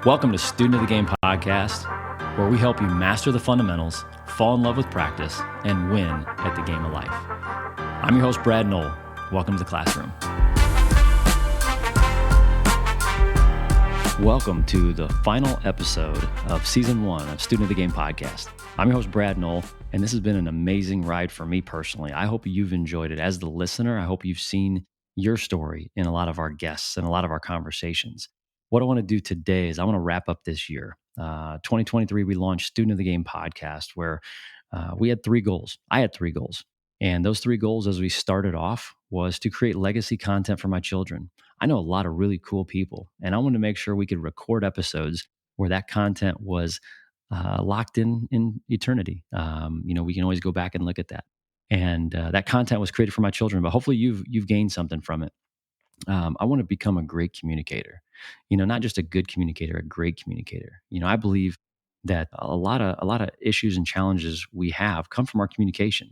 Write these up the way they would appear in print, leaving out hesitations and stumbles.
Welcome to Student of the Game podcast, where we help you master the fundamentals, fall in love with practice, and win at the game of life. I'm your host, Brad Noll. Welcome to the classroom. Welcome to the final episode of Season 1 of Student of the Game podcast. I'm your host, Brad Noll, and this has been an amazing ride for me personally. I hope you've enjoyed it. As the listener, I hope you've seen your story in a lot of our guests and a lot of our conversations. What I want to do today is I want to wrap up this year. 2023, we launched Student of the Game podcast, where we had three goals. I had three goals. And those three goals, as we started off, was to create legacy content for my children. I know a lot of really cool people, and I wanted to make sure we could record episodes where that content was locked in eternity. We can always go back and look at that. And that content was created for my children, but hopefully you've gained something from it. I want to become a great communicator, not just a good communicator, a great communicator. I believe that a lot of issues and challenges we have come from our communication.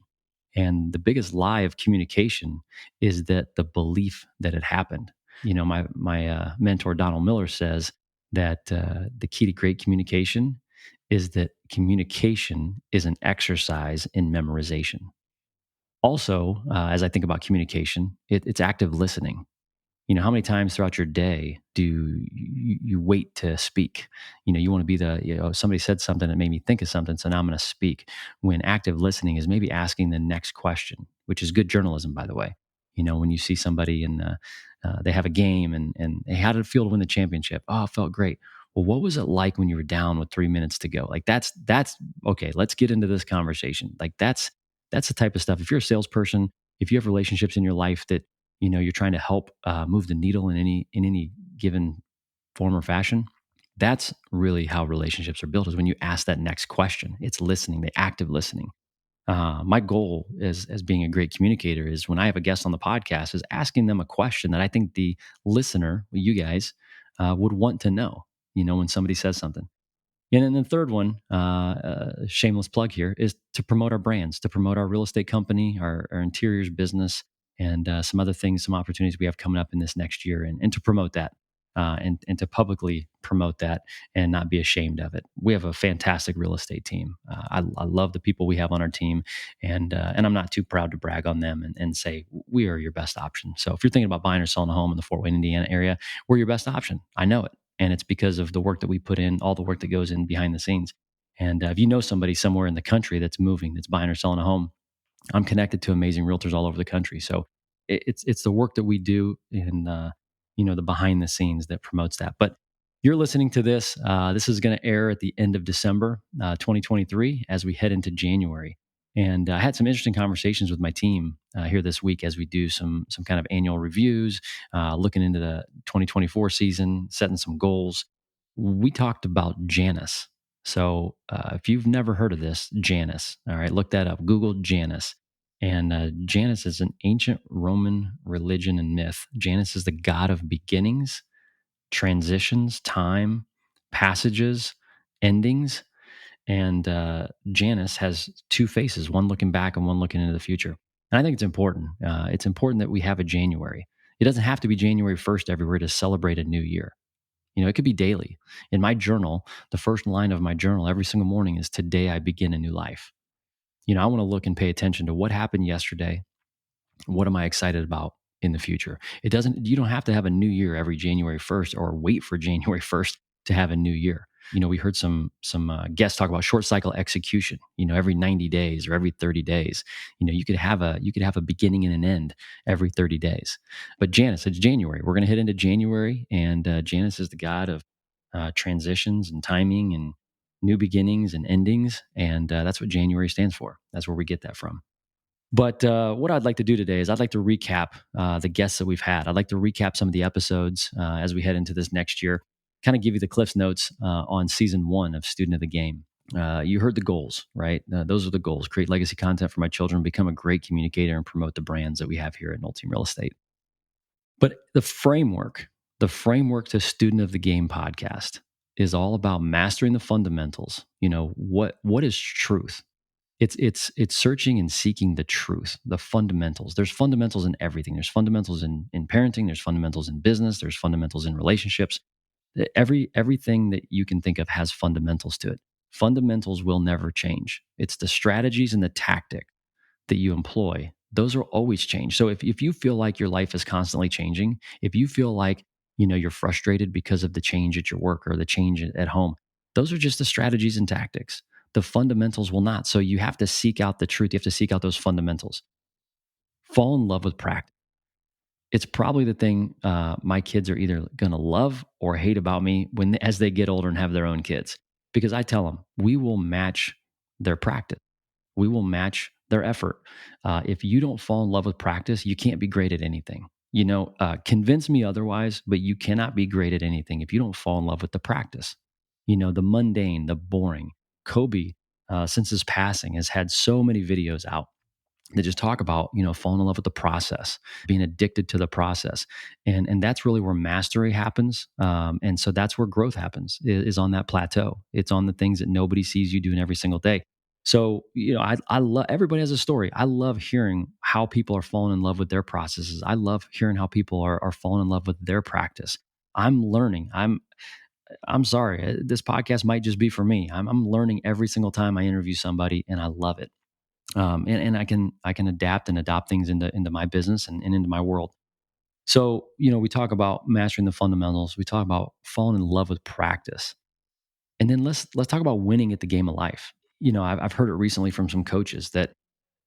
And the biggest lie of communication is that the belief that it happened. My mentor, Donald Miller, says that the key to great communication is that communication is an exercise in memorization. Also, as I think about communication, it's active listening. How many times throughout your day do you wait to speak? You want to be somebody said something that made me think of something, so now I'm going to speak. When active listening is maybe asking the next question, which is good journalism, by the way. When you see somebody and they have a game and hey, how did it feel to win the championship? Oh, it felt great. Well, what was it like when you were down with 3 minutes to go? Like that's okay. Let's get into this conversation. Like that's the type of stuff. If you're a salesperson, if you have relationships in your life that you're trying to help move the needle in any given form or fashion, that's really how relationships are built, is when you ask that next question. It's listening, the active listening. My goal as being a great communicator is, when I have a guest on the podcast, is asking them a question that I think the listener, you guys, would want to know, when somebody says something. And then the third one, shameless plug here, is to promote our brands, to promote our real estate company, our interiors business, and some other things, some opportunities we have coming up in this next year, and to promote that, and to publicly promote that and not be ashamed of it. We have a fantastic real estate team. I love the people we have on our team, and I'm not too proud to brag on them and say we are your best option. So if you're thinking about buying or selling a home in the Fort Wayne, Indiana area, we're your best option. I know it. And it's because of the work that we put in, all the work that goes in behind the scenes. And if you know somebody somewhere in the country that's moving, that's buying or selling a home, I'm connected to amazing realtors all over the country. So it's the work that we do in the behind the scenes that promotes that. But you're listening to this. This is going to air at the end of December 2023 as we head into January. And I had some interesting conversations with my team here this week as we do some kind of annual reviews, looking into the 2024 season, setting some goals. We talked about Janus. So if you've never heard of this, Janus, all right, look that up. Google Janus. And Janus is an ancient Roman religion and myth. Janus is the god of beginnings, transitions, time, passages, endings. And Janus has two faces, one looking back and one looking into the future. And I think it's important. It's important that we have a January. It doesn't have to be January 1st everywhere to celebrate a new year. It could be daily. In my journal, the first line of my journal every single morning is, "Today I begin a new life." I want to look and pay attention to what happened yesterday. What am I excited about in the future? You don't have to have a new year every January 1st or wait for January 1st to have a new year. We heard some guests talk about short cycle execution, every 90 days or every 30 days. You could have a beginning and an end every 30 days. But Janus, it's January. We're going to hit into January, and Janus is the god of transitions and timing and new beginnings and endings. And that's what January stands for. That's where we get that from. But what I'd like to do today is I'd like to recap the guests that we've had. I'd like to recap some of the episodes as we head into this next year, kind of give you the Cliff's Notes on season 1 of Student of the Game. You heard the goals, right? Those are the goals: create legacy content for my children, become a great communicator, and promote the brands that we have here at Noll Team Real Estate. But the framework to Student of the Game podcast is all about mastering the fundamentals. What is truth? It's searching and seeking the truth, the fundamentals. There's fundamentals in everything. There's fundamentals in parenting. There's fundamentals in business. There's fundamentals in relationships. Everything that you can think of has fundamentals to it. Fundamentals will never change. It's the strategies and the tactic that you employ. Those will always change. So if you feel like your life is constantly changing, if you feel like, you're frustrated because of the change at your work or the change at home, those are just the strategies and tactics. The fundamentals will not. So you have to seek out the truth. You have to seek out those fundamentals. Fall in love with practice. It's probably the thing my kids are either going to love or hate about me as they get older and have their own kids, because I tell them we will match their practice. We will match their effort. If you don't fall in love with practice, you can't be great at anything. Convince me otherwise, but you cannot be great at anything if you don't fall in love with the practice. The mundane, the boring. Kobe, since his passing, has had so many videos out that just talk about falling in love with the process, being addicted to the process, and that's really where mastery happens. And so that's where growth happens, is on that plateau. It's on the things that nobody sees you doing every single day. So I love, everybody has a story. I love hearing how people are falling in love with their processes. I love hearing how people are falling in love with their practice. I'm learning. I'm sorry, this podcast might just be for me. I'm learning every single time I interview somebody, and I love it. And I can adapt and adopt things into my business and into my world. So we talk about mastering the fundamentals. We talk about falling in love with practice, and then let's talk about winning at the game of life. I've heard it recently from some coaches that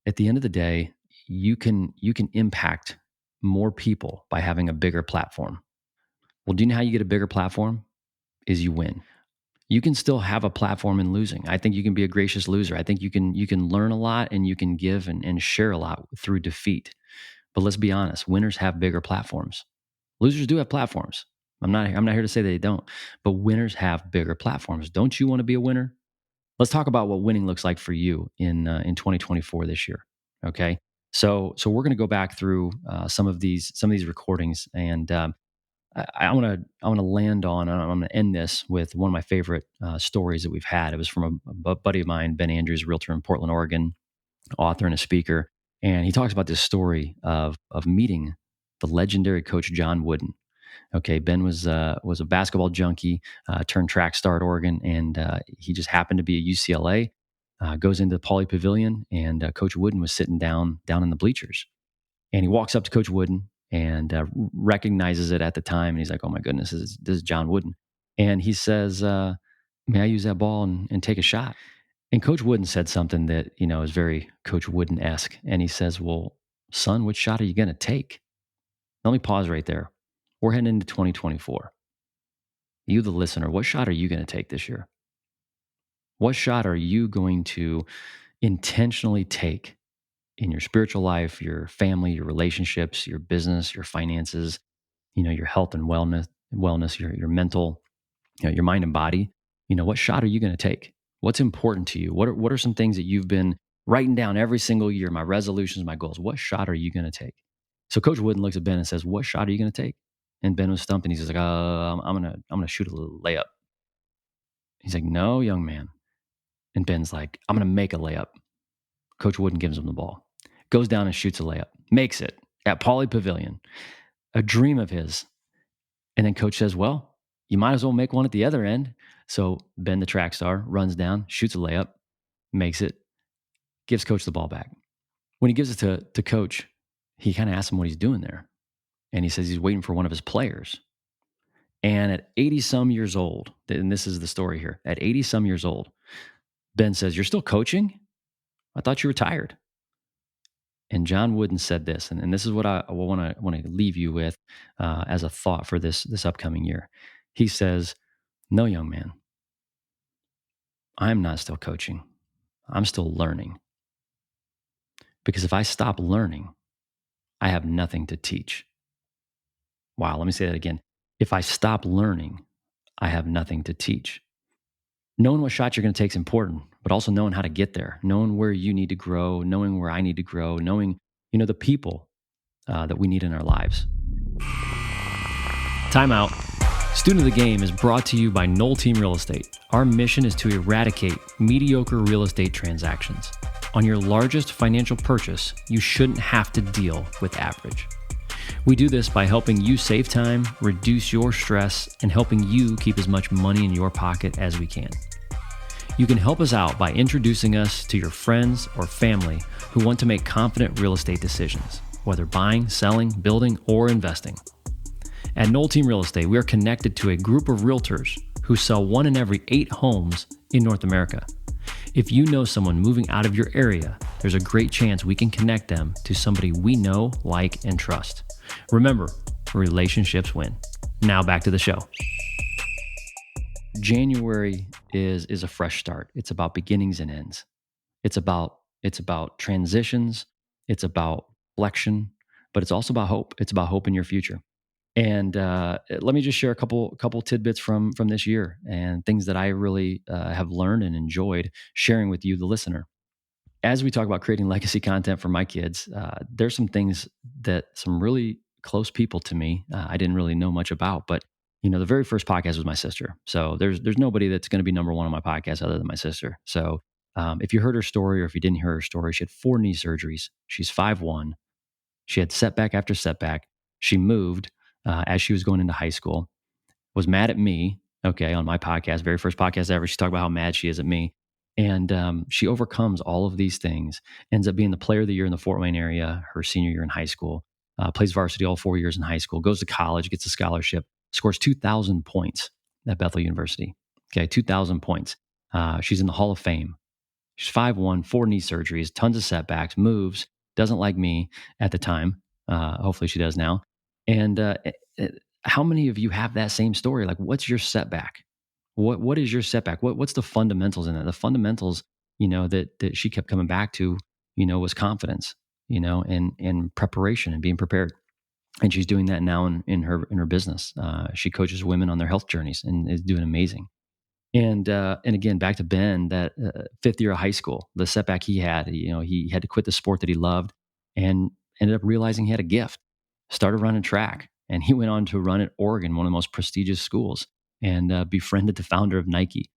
at the end of the day, you can impact more people by having a bigger platform. Well, do you know how you get a bigger platform? Is you win. You can still have a platform in losing. I think you can be a gracious loser. I think you can learn a lot, and you can give and share a lot through defeat. But let's be honest, winners have bigger platforms. Losers do have platforms. I'm not here to say they don't, but winners have bigger platforms. Don't you want to be a winner? Let's talk about what winning looks like for you in 2024 this year. Okay, so we're going to go back through some of these recordings, and I want to land on. I'm going to end this with one of my favorite stories that we've had. It was from a buddy of mine, Ben Andrews, realtor in Portland, Oregon, author and a speaker, and he talks about this story of meeting the legendary coach John Wooden. Okay, Ben was a basketball junkie, turned track star at Oregon, and he just happened to be at UCLA. Goes into the Pauley Pavilion, and Coach Wooden was sitting down in the bleachers. And he walks up to Coach Wooden and recognizes it at the time. And he's like, "Oh my goodness, this is John Wooden." And he says, "May I use that ball and take a shot?" And Coach Wooden said something that is very Coach Wooden-esque. And he says, "Well, son, which shot are you going to take?" Let me pause right there. We're heading into 2024. You, the listener, what shot are you going to take this year? What shot are you going to intentionally take in your spiritual life, your family, your relationships, your business, your finances, your health and wellness, your mental, your mind and body? What shot are you going to take? What's important to you? What are some things that you've been writing down every single year? My resolutions, my goals. What shot are you going to take? So Coach Wooden looks at Ben and says, "What shot are you going to take?" And Ben was stumped, and he's just like, I'm gonna shoot a little layup." He's like, "No, young man." And Ben's like, "I'm gonna make a layup." Coach Wooden gives him the ball, goes down and shoots a layup, makes it at Pauley Pavilion, a dream of his. And then coach says, "Well, you might as well make one at the other end." So Ben, the track star, runs down, shoots a layup, makes it, gives coach the ball back. When he gives it to coach, he kind of asks him what he's doing there. And he says he's waiting for one of his players. And at 80 some years old, and this is the story here, at 80 some years old, Ben says, "You're still coaching? I thought you retired." And John Wooden said this, and this is what I want to leave you with as a thought for this upcoming year. He says, "No, young man, I'm not still coaching. I'm still learning. Because if I stop learning, I have nothing to teach." Wow, let me say that again. If I stop learning, I have nothing to teach. Knowing what shot you're going to take is important, but also knowing how to get there, knowing where you need to grow, knowing where I need to grow, knowing the people that we need in our lives. Time out. Student of the Game is brought to you by Noll Team Real Estate. Our mission is to eradicate mediocre real estate transactions. On your largest financial purchase, you shouldn't have to deal with average. We do this by helping you save time, reduce your stress, and helping you keep as much money in your pocket as we can. You can help us out by introducing us to your friends or family who want to make confident real estate decisions, whether buying, selling, building, or investing. At Noll Team Real Estate, we are connected to a group of realtors who sell 1 in every 8 homes in North America. If you know someone moving out of your area, there's a great chance we can connect them to somebody we know, like, and trust. Remember, relationships win. Now back to the show. January is a fresh start. It's about beginnings and ends. It's about transitions. It's about flexion, but it's also about hope. It's about hope in your future. And let me just share a couple tidbits from this year and things that I really have learned and enjoyed sharing with you, the listener. As we talk about creating legacy content for my kids, there's some things that some really close people to me I didn't really know much about, but the very first podcast was my sister. So there's nobody that's going to be number one on my podcast other than my sister. So if you heard her story or if you didn't hear her story, she had 4 knee surgeries. She's 5'1". She had setback after setback. She moved as she was going into high school, was mad at me, okay, on my podcast, very first podcast ever. She talked about how mad she is at me. And she overcomes all of these things, ends up being the player of the year in the Fort Wayne area her senior year in high school, plays varsity all 4 years in high school, goes to college, gets a scholarship, scores 2,000 points at Bethel University. Okay, 2,000 points. She's in the Hall of Fame. She's 5'1", 4 knee surgeries, tons of setbacks, moves, doesn't like me at the time. Hopefully she does now. And how many of you have that same story? Like, what's your setback? What is your setback? What's the fundamentals in it? The fundamentals, that she kept coming back to, was confidence, and preparation and being prepared. And she's doing that now in her business. She coaches women on their health journeys and is doing amazing. And again, back to Ben, that 5th year of high school, the setback he had, he had to quit the sport that he loved and ended up realizing he had a gift, started running track. And he went on to run at Oregon, one of the most prestigious schools, and befriended the founder of Nike.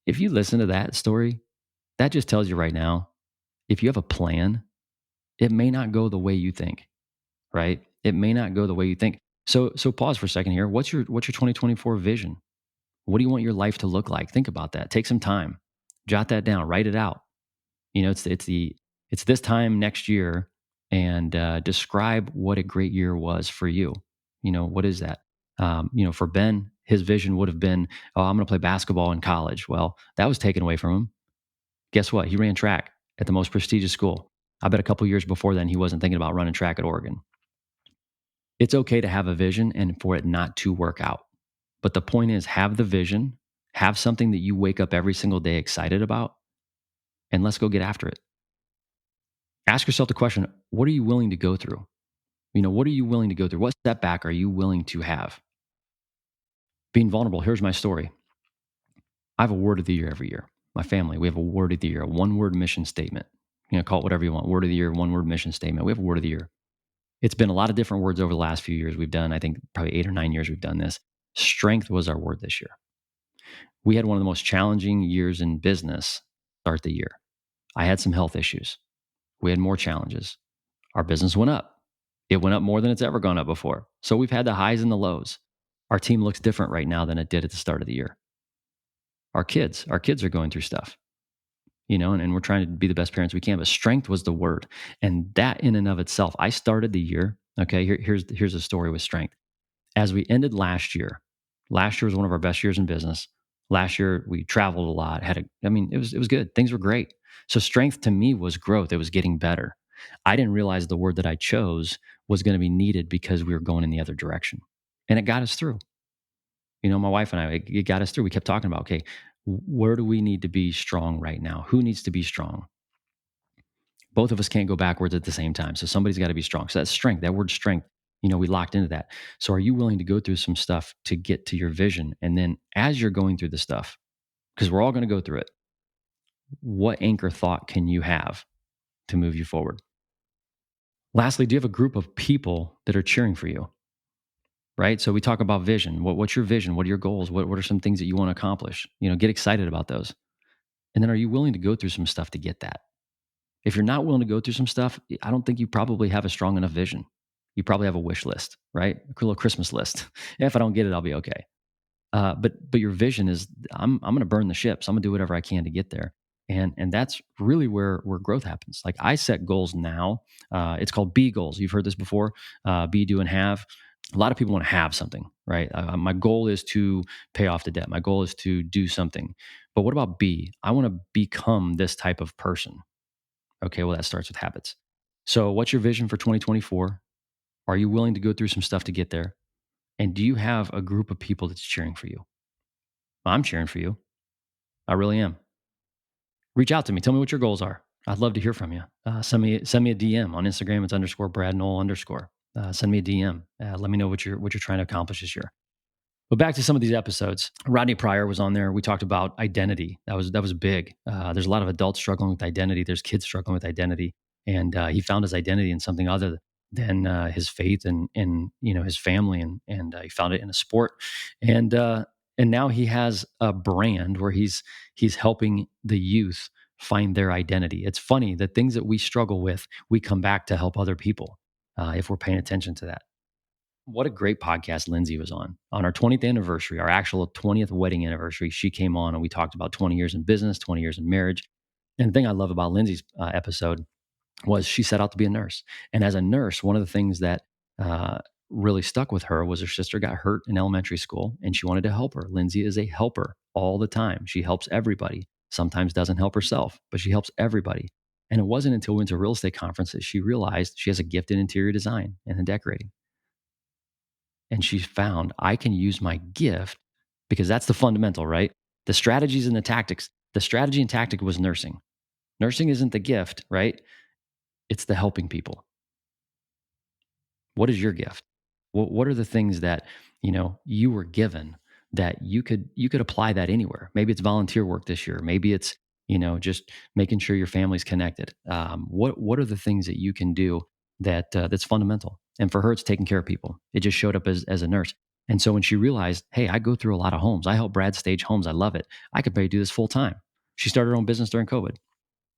If you listen to that story, that just tells you right now, if you have a plan, it may not go the way you think, right? It may not go the way you think. So pause for a second here. What's your 2024 vision? What do you want your life to look like? Think about that. Take some time. Jot that down. Write it out. It's this time next year, and describe what a great year was for you. What is that? For Ben, his vision would have been, oh, I'm going to play basketball in college. Well, that was taken away from him. Guess what? He ran track at the most prestigious school. I bet a couple years before then, he wasn't thinking about running track at Oregon. It's okay to have a vision and for it not to work out. But the point is, have the vision, have something that you wake up every single day excited about, and let's go get after it. Ask yourself the question, what are you willing to go through? What are you willing to go through? What setback are you willing to have? Being vulnerable, here's my story. I have a word of the year every year. My family, we have a word of the year, a one-word mission statement. Call it whatever you want. Word of the year, one-word mission statement. We have a word of the year. It's been a lot of different words over the last few years we've done. I think probably 8 or 9 years we've done this. Strength was our word this year. We had one of the most challenging years in business start the year. I had some health issues. We had more challenges. Our business went up. It went up more than it's ever gone up before. So we've had the highs and the lows. Our team looks different right now than it did at the start of the year. Our kids are going through stuff, and we're trying to be the best parents we can. But strength was the word. And that in and of itself, I started the year. Okay, here's the story with strength. As we ended last year was one of our best years in business. Last year, we traveled a lot. It was good. Things were great. So strength to me was growth. It was getting better. I didn't realize the word that I chose was going to be needed because we were going in the other direction. And it got us through. My wife and I, it got us through. We kept talking about, okay, where do we need to be strong right now? Who needs to be strong? Both of us can't go backwards at the same time. So somebody's got to be strong. So that's strength, that word strength. We locked into that. So are you willing to go through some stuff to get to your vision? And then as you're going through the stuff, because we're all going to go through it, what anchor thought can you have to move you forward? Lastly, do you have a group of people that are cheering for you? Right? So we talk about vision. What's your vision? What are your goals? What are some things that you want to accomplish? Get excited about those. And then are you willing to go through some stuff to get that? If you're not willing to go through some stuff, I don't think you probably have a strong enough vision. You probably have a wish list, right? A little Christmas list. If I don't get it, I'll be okay. But your vision is I'm going to burn the ships. I'm going to do whatever I can to get there. And that's really where growth happens. Like I set goals now. It's called B goals. You've heard this before. Be, do, and have. A lot of people want to have something, right? My goal is to pay off the debt. My goal is to do something. But what about B? I want to become this type of person. Okay, well, that starts with habits. So, what's your vision for 2024? Are you willing to go through some stuff to get there? And do you have a group of people that's cheering for you? I'm cheering for you. I really am. Reach out to me. Tell me what your goals are. I'd love to hear from you. Send me a DM on Instagram. It's underscore Brad Noll underscore. Send me a DM. Let me know what you're trying to accomplish this year. But back to some of these episodes. Rodney Pryor was on there. We talked about identity. That was big. There's a lot of adults struggling with identity. There's kids struggling with identity, and he found his identity in something other than his faith and his family, and he found it in a sport, and uh, and now he has a brand where he's helping the youth find their identity. It's funny, the things that we struggle with, we come back to help other people if we're paying attention to that. What a great podcast Lindsay was on our 20th anniversary, our actual 20th wedding anniversary. She came on and we talked about 20 years in business, 20 years in marriage. And the thing I love about Lindsay's episode was she set out to be a nurse. And as a nurse, one of the things that uh, really stuck with her was her sister got hurt in elementary school and she wanted to help her. Lindsay is a helper all the time. She helps everybody, sometimes doesn't help herself, but she helps everybody. And it wasn't until we went to a real estate conference that she realized she has a gift in interior design and in decorating. And she found I can use my gift because that's the fundamental, right? The strategies and the tactics. The strategy and tactic was nursing. Nursing isn't the gift, right? It's the helping people. What is your gift? What are the things that you were given that you could apply that anywhere? Maybe it's volunteer work this year. Maybe it's just making sure your family's connected. What are the things that you can do that's fundamental? And for her, it's taking care of people. It just showed up as a nurse. And so when she realized, hey, I go through a lot of homes. I help Brad stage homes. I love it. I could probably do this full time. She started her own business during COVID.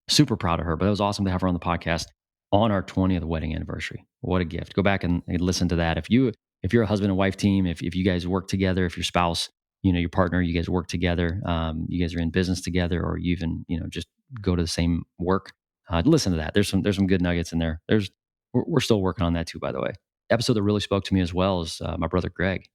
Super proud of her, but it was awesome to have her on the podcast on our 20th wedding anniversary. What a gift. Go back and listen to that. If you're a husband and wife team, if you guys work together, if your spouse, your partner, you guys work together, you guys are in business together, or you even, just go to the same work, listen to that. There's some good nuggets in there. We're still working on that too, by the way. Episode that really spoke to me as well is my brother Greg.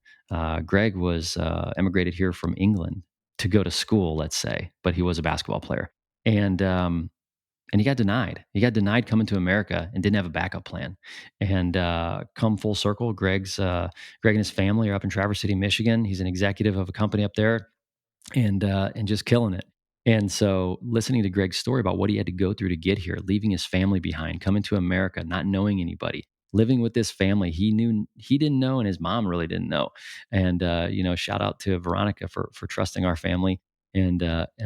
Greg was emigrated here from England to go to school, let's say, but he was a basketball player. And he got denied. He got denied coming to America and didn't have a backup plan. And come full circle, Greg and his family are up in Traverse City, Michigan. He's an executive of a company up there, and just killing it. And so, listening to Greg's story about what he had to go through to get here, leaving his family behind, coming to America, not knowing anybody, living with this family he didn't know, and his mom really didn't know. And shout out to Veronica for trusting our family and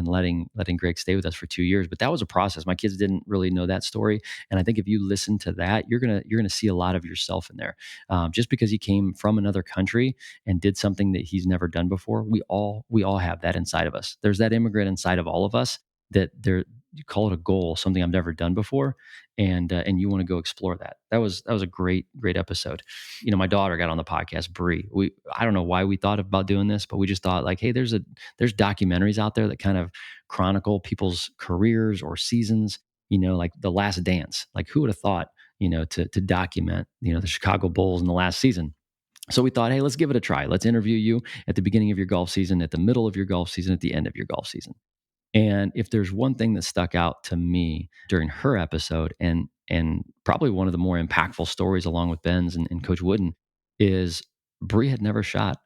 letting Greg stay with us for 2 years. But that was a process. My kids didn't really know that story, and I think if you listen to that, you're gonna see a lot of yourself in there. Just because he came from another country and did something that he's never done before, we all have that inside of us. There's that immigrant inside of all of us that there. You call it a goal, something I've never done before, and you want to go explore that. That was a great episode. My daughter got on the podcast, Bree. I don't know why we thought about doing this, but we just thought like, hey, there's documentaries out there that kind of chronicle people's careers or seasons. Like The Last Dance. Like who would have thought, to document, the Chicago Bulls in the last season. So we thought, hey, let's give it a try. Let's interview you at the beginning of your golf season, at the middle of your golf season, at the end of your golf season. And if there's one thing that stuck out to me during her episode, and probably one of the more impactful stories along with Ben's and Coach Wooden, is Bree had never shot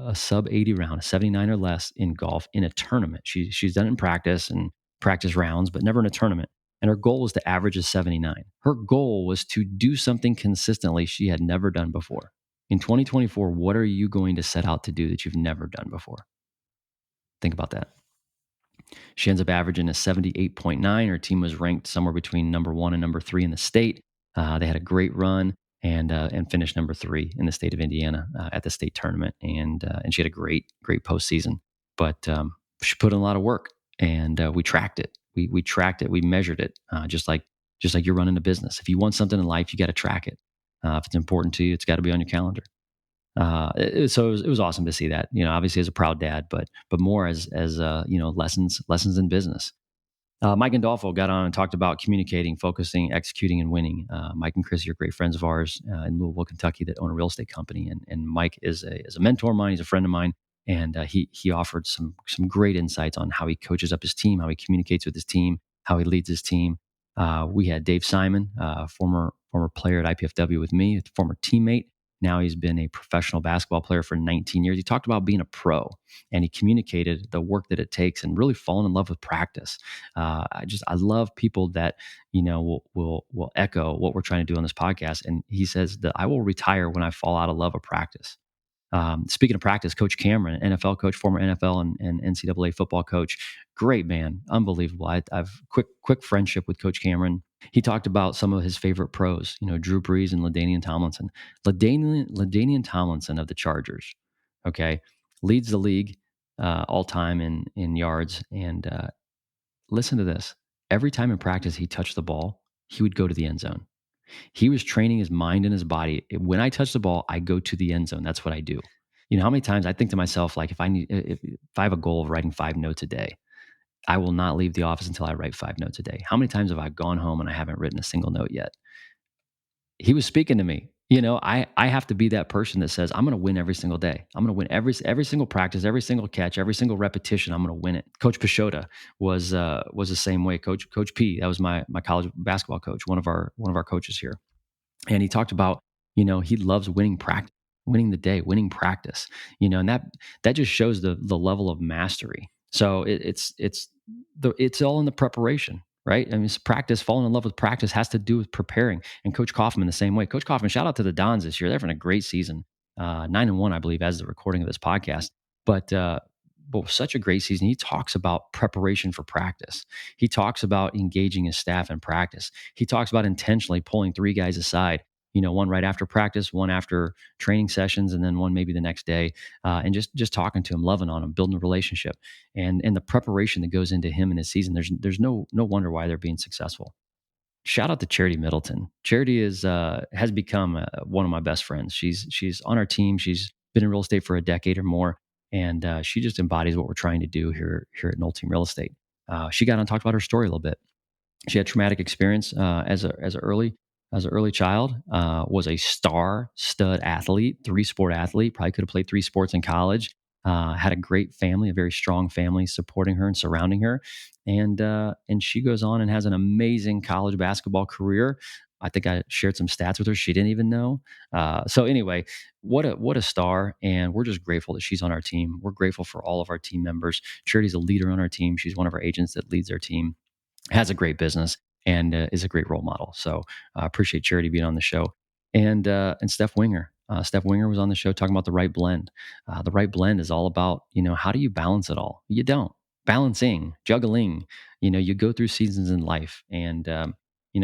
a sub 80 round, a 79 or less in golf in a tournament. She's done it in practice and practice rounds, but never in a tournament. And her goal was to average a 79. Her goal was to do something consistently she had never done before. In 2024, what are you going to set out to do that you've never done before? Think about that. She ends up averaging a 78.9. Her team was ranked somewhere between number 1 and number 3 in the state. They had a great run and finished number 3 in the state of Indiana at the state tournament. And she had a great postseason. But she put in a lot of work, and we tracked it. We tracked it. We measured it, just like you're running a business. If you want something in life, you got to track it. If it's important to you, it's got to be on your calendar. So it was awesome to see that. Obviously as a proud dad, but more as lessons in business. Mike and Dolfo got on and talked about communicating, focusing, executing, and winning. Mike and Chris are great friends of ours in Louisville, Kentucky, that own a real estate company. And Mike is a mentor of mine. He's a friend of mine, and he offered some great insights on how he coaches up his team, how he communicates with his team, how he leads his team. We had Dave Simon, former player at IPFW with me, a former teammate. Now he's been a professional basketball player for 19 years. He talked about being a pro, and he communicated the work that it takes and really falling in love with practice. I love people that will echo what we're trying to do on this podcast. And he says that I will retire when I fall out of love of practice. Speaking of practice, Coach Cameron, NFL coach, former NFL and NCAA football coach, great man, unbelievable. I've quick friendship with Coach Cameron. He talked about some of his favorite pros, Drew Brees and LaDainian Tomlinson. LaDainian Tomlinson of the Chargers, okay, leads the league all time in yards. And listen to this: every time in practice he touched the ball, he would go to the end zone. He was training his mind and his body. When I touch the ball, I go to the end zone. That's what I do. How many times I think to myself, like, if I have a goal of writing 5 notes a day, I will not leave the office until I write 5 notes a day. How many times have I gone home and I haven't written a single note yet? He was speaking to me. I have to be that person that says, I'm going to win every single day. I'm going to win every single practice, every single catch, every single repetition. I'm going to win it. Coach Pashota was the same way. Coach P, that was my college basketball coach, one of our coaches here. And he talked about, he loves winning practice, winning the day, winning practice, and that just shows the level of mastery. So it's all in the preparation, right? I mean, it's practice. Falling in love with practice has to do with preparing. And Coach Kaufman the same way. Coach Kaufman, shout out to the Dons this year. They're having a great season, 9-1, I believe, as the recording of this podcast. But such a great season. He talks about preparation for practice. He talks about engaging his staff in practice. He talks about intentionally pulling 3 guys aside, one right after practice, one after training sessions, and then one maybe the next day, and just talking to him, loving on him, building a relationship, and the preparation that goes into him and his season. There's no wonder why they're being successful. Shout out to Charity Middleton. Charity has become one of my best friends. She's on our team. She's been in real estate for a decade or more, and she just embodies what we're trying to do here at Noll Team Real Estate. She got on and talked about her story a little bit. She had traumatic experience as an early child. Was a star stud athlete, 3-sport athlete. Probably could have played 3 sports in college. Had a great family, a very strong family supporting her and surrounding her, and she goes on and has an amazing college basketball career. I think I shared some stats with her she didn't even know. So anyway, what a star, and we're just grateful that she's on our team. We're grateful for all of our team members. Charity's a leader on our team. She's one of our agents that leads our team, has a great business, and is a great role model. So I appreciate Charity being on the show. And Steph Winger. Steph Winger was on the show talking about the right blend. The right blend is all about, how do you balance it all? You don't. Balancing, juggling, you go through seasons in life. And,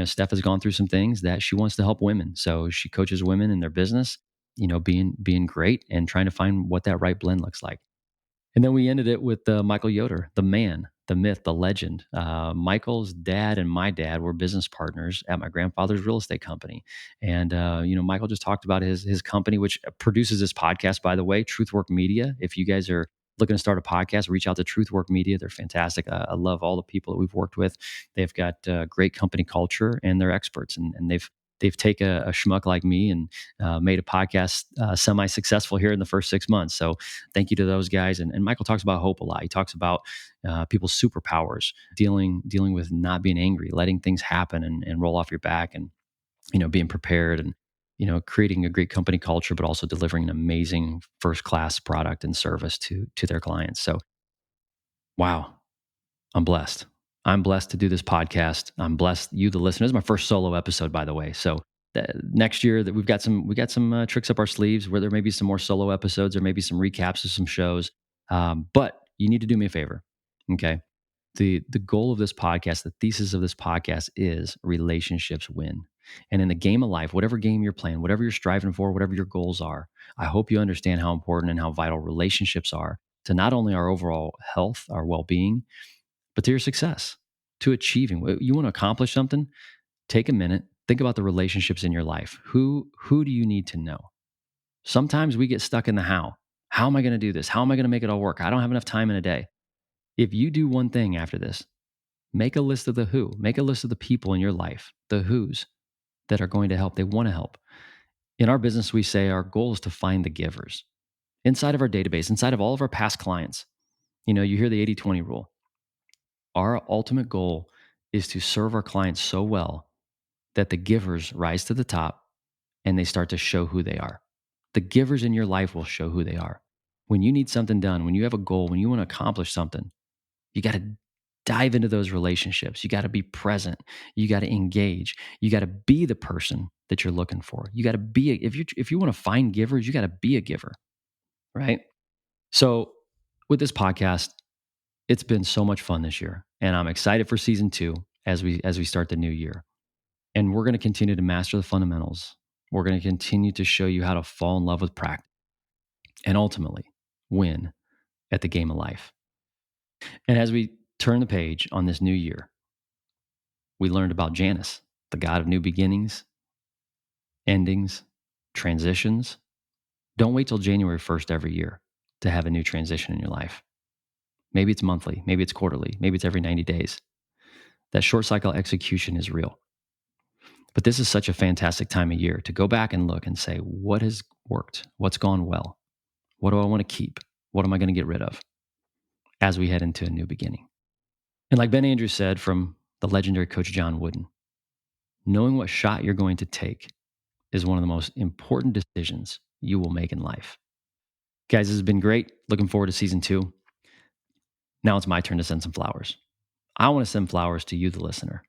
Steph has gone through some things that she wants to help women. So she coaches women in their business, being great and trying to find what that right blend looks like. And then we ended it with Michael Yoder, the man, the myth, the legend. Michael's dad and my dad were business partners at my grandfather's real estate company. And, Michael just talked about his company, which produces this podcast, by the way, Truthwork Media. If you guys are looking to start a podcast, reach out to Truthwork Media. They're fantastic. I love all the people that we've worked with. They've got great company culture, and they're experts. And they've taken a schmuck like me and made a podcast semi-successful here in the first 6 months. So thank you to those guys. And Michael talks about hope a lot. He talks about people's superpowers, dealing with not being angry, letting things happen and roll off your back, and being prepared, and creating a great company culture, but also delivering an amazing first class product and service to their clients. So wow, I'm blessed. I'm blessed to do this podcast. I'm blessed, you, the listener. This is my first solo episode, by the way. So next year, that we got some tricks up our sleeves, where there may be some more solo episodes, or maybe some recaps of some shows. But you need to do me a favor, okay? The goal of this podcast, the thesis of this podcast, is relationships win. And in the game of life, whatever game you're playing, whatever you're striving for, whatever your goals are, I hope you understand how important and how vital relationships are to not only our overall health, our well-being, but to your success, to achieving. You want to accomplish something? Take a minute, Think about the relationships in your life. Who do you need to know? Sometimes we get stuck in the how. How am I going to do this? How am I going to make it all work? I don't have enough time in a day. If you do one thing after this, make a list of the who. Make a list of the people in your life, the who's that are going to help. They want to help. In our business, we say our goal is to find the givers inside of our database, inside of all of our past clients. You hear the 80-20 rule. Our ultimate goal is to serve our clients so well that the givers rise to the top and they start to show who they are. The givers in your life will show who they are. When you need something done, when you have a goal, when you want to accomplish something, you got to dive into those relationships. You got to be present. You got to engage. You got to be the person that you're looking for. You got to be, if you want to find givers, you got to be a giver, right? So with this podcast, it's been so much fun this year, and I'm excited for season 2 as we start the new year. And we're going to continue to master the fundamentals. We're going to continue to show you how to fall in love with practice and ultimately win at the game of life. And as we turn the page on this new year, we learned about Janus, the god of new beginnings, endings, transitions. Don't wait till January 1st every year to have a new transition in your life. Maybe it's monthly, maybe it's quarterly, maybe it's every 90 days. That short cycle execution is real. But this is such a fantastic time of year to go back and look and say, what has worked? What's gone well? What do I want to keep? What am I going to get rid of as we head into a new beginning? And like Ben Andrews said from the legendary coach John Wooden, knowing what shot you're going to take is one of the most important decisions you will make in life. Guys, this has been great. Looking forward to season 2. Now it's my turn to send some flowers. I want to send flowers to you, the listener.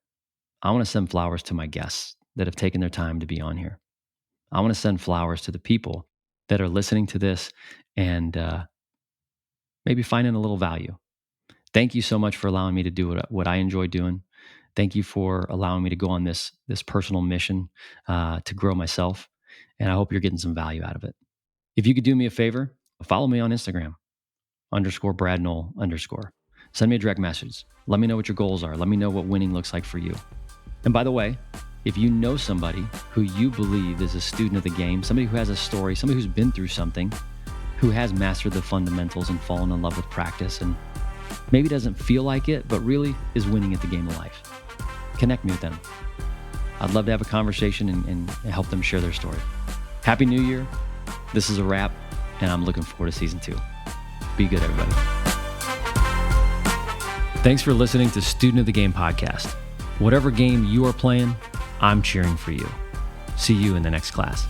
I want to send flowers to my guests that have taken their time to be on here. I want to send flowers to the people that are listening to this and maybe finding a little value. Thank you so much for allowing me to do what I enjoy doing. Thank you for allowing me to go on this personal mission to grow myself. And I hope you're getting some value out of it. If you could do me a favor, follow me on Instagram, _Brad Noll _. Send me a direct message. Let me know what your goals are. Let me know what winning looks like for you. And by the way, if you know somebody who you believe is a student of the game, somebody who has a story, somebody who's been through something, who has mastered the fundamentals and fallen in love with practice and maybe doesn't feel like it, but really is winning at the game of life, connect me with them. I'd love to have a conversation and help them share their story. Happy New Year. This is a wrap, and I'm looking forward to season 2. Be good, everybody. Thanks for listening to Student of the Game podcast. Whatever game you are playing, I'm cheering for you. See you in the next class.